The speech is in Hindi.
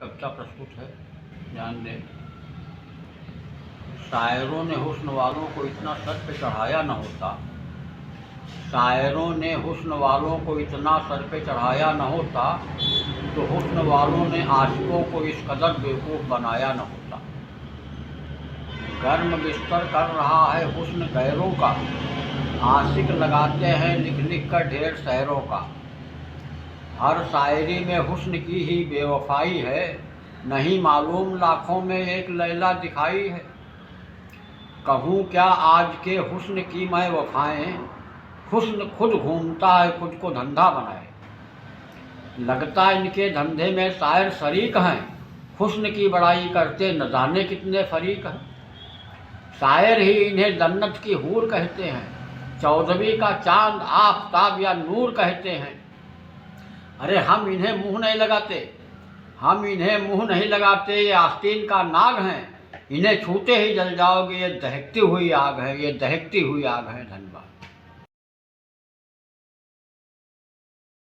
कविता प्रस्तुत है, ध्यान दें। शायरों ने हुस्न वालों को इतना सर पे चढ़ाया न होता, शायरों ने हुस्न वालों को इतना सर पे चढ़ाया न होता, तो हुस्न वालों ने आशिकों को इस कदर बेवकूफ़ बनाया न होता। गर्म बिस्तर कर रहा है हुस्न गैरों का, आशिक लगाते हैं लिख लिख कर ढेर शहरों का। हर शायरी में हुस्न की ही बेवफाई है, नहीं मालूम लाखों में एक लैला दिखाई है। कहूँ क्या आज के हुस्न की मैं वफाएं, हुस्न खुद घूमता है खुद को धंधा बनाए। लगता इनके धंधे में शायर शरीक हैं, हुस्न की बड़ाई करते न जाने कितने फरीक हैं। शायर ही इन्हें जन्नत की हूर कहते हैं, चौदहवीं का चांद आफताब या नूर कहते हैं। अरे हम इन्हें मुंह नहीं लगाते, हम इन्हें मुंह नहीं लगाते, ये आस्तीन का नाग हैं, इन्हें छूते ही जल जाओगे, ये दहकती हुई आग है, ये दहकती हुई आग है। धन्यवाद।